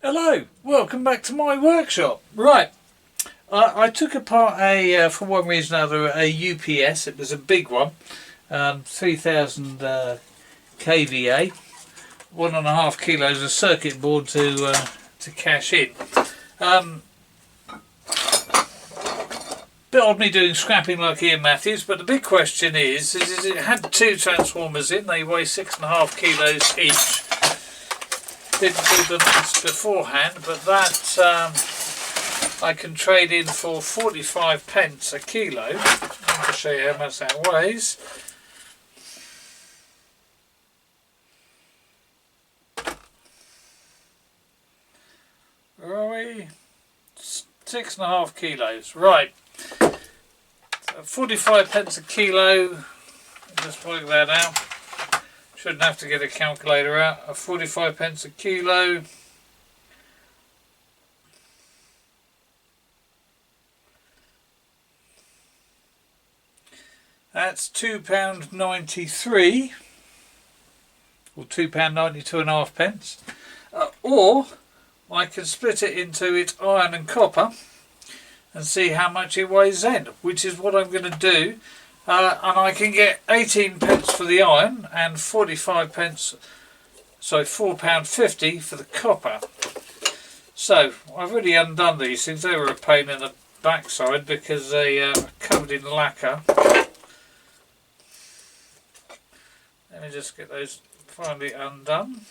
Hello, welcome back to my workshop. Right, I took apart for one reason or another, a UPS. It was a big one, 3000 kVA, 1.5 kilos of circuit board to cash in. Bit odd me doing scrapping like Ian Matthews, but the big question is it had two transformers in. They weigh 6.5 kilos each. Didn't do the maths beforehand, but that I can trade in for 45 pence a kilo. I'll show you how much that weighs. Where are we? 6.5 kilos. Right. So 45 pence a kilo. Just work that out. Shouldn't have to get a calculator out. 45 pence a kilo. That's £2.93 or £2.92.5 pence. Or I can split it into its iron and copper and see how much it weighs then, which is what I'm going to do. And I can get 18 pence for the iron and 45 pence, so £4.50 for the copper. So I've already undone these things. They were a pain in the backside because they are covered in lacquer. Let me just get those finally undone.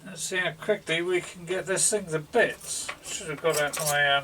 Let's see how quickly we can get this thing to bits. Should have got out my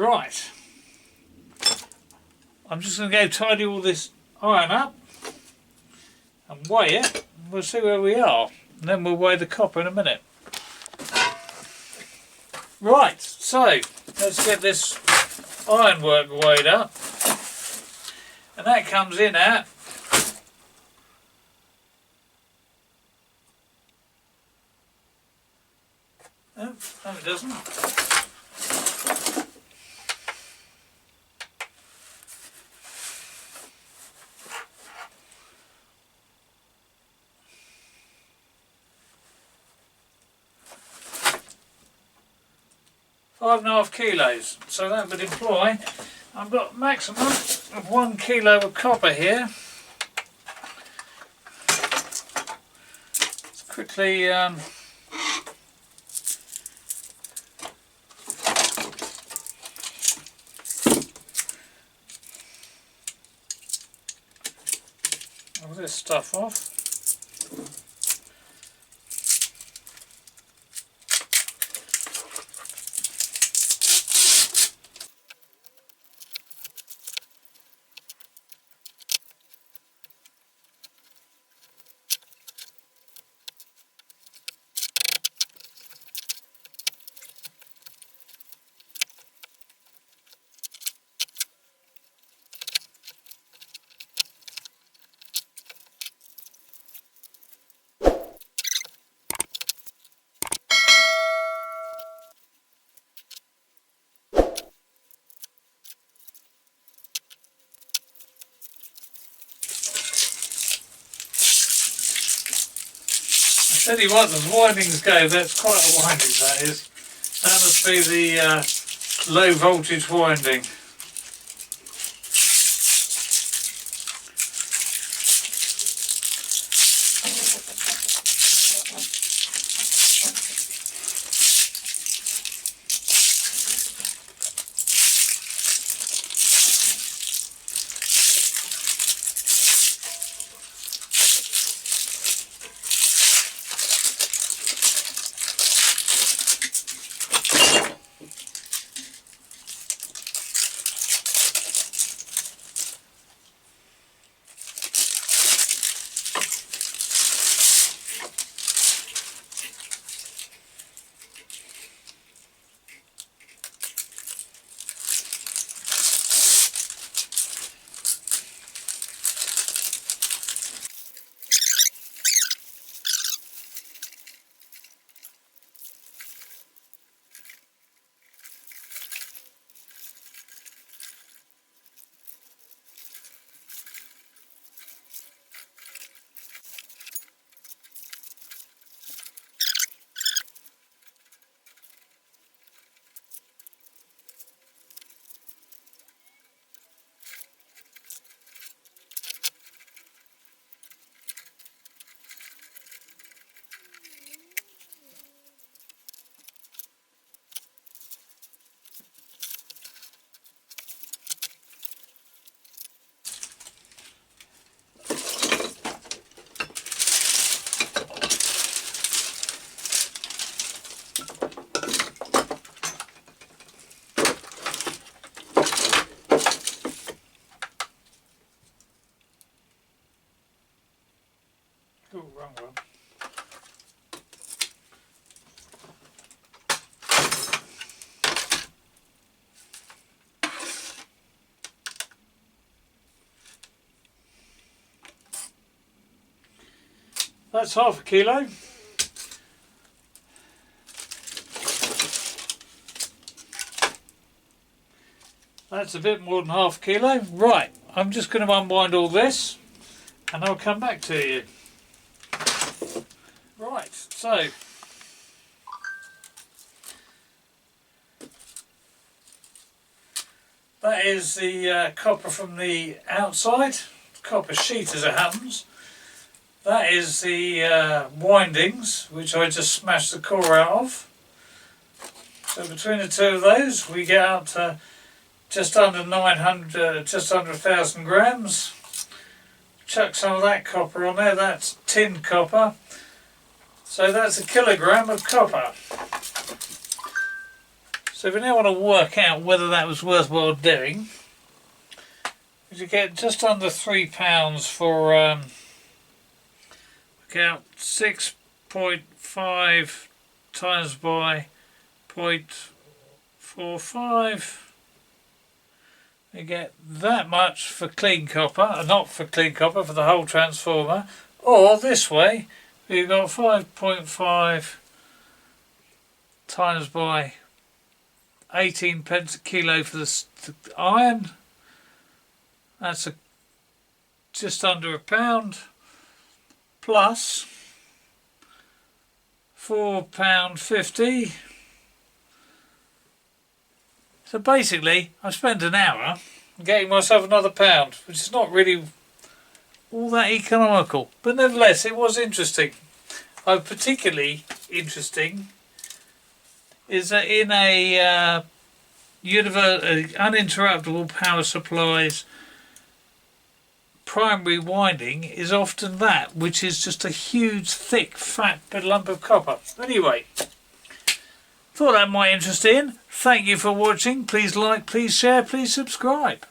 Right, I'm just going to go tidy all this iron up and weigh it. We'll see where we are, and then we'll weigh the copper in a minute. Right, so let's get this ironwork weighed up, and that comes in at 5.5 kilos, so that would imply I've got a maximum of 1 kilo of copper here. Let's quickly all this stuff off. I tell you what, the windings go, that's quite a winding that is. That must be the low voltage winding. Oh, wrong one. That's half a kilo. That's a bit more than half a kilo. Right, I'm just going to unwind all this and I'll come back to you. Right, so that is the copper from the outside, copper sheet as it happens. That is the windings, which I just smashed the core out of. So between the two of those we get up to just under 900, just under 1,000 grams. Chuck some of that copper on there, that's tin copper. So that's a kilogram of copper. So if you now want to work out whether that was worthwhile doing, you get just under £3 for work out 6.5 times by 0.45. You get that much for clean copper, not for clean copper, for the whole transformer. Or this way, you've got 5.5 times by 18 pence a kilo for the iron. That's just under £1, plus £4.50. So basically, I spent an hour getting myself another £1, which is not really all that economical, but nevertheless, it was interesting. Particularly interesting is that in a uninterruptible power supplies, primary winding is often that, which is just a huge, thick, fat lump of copper. Anyway, thought that might interest you. Thank you for watching. Please like, please share, please subscribe.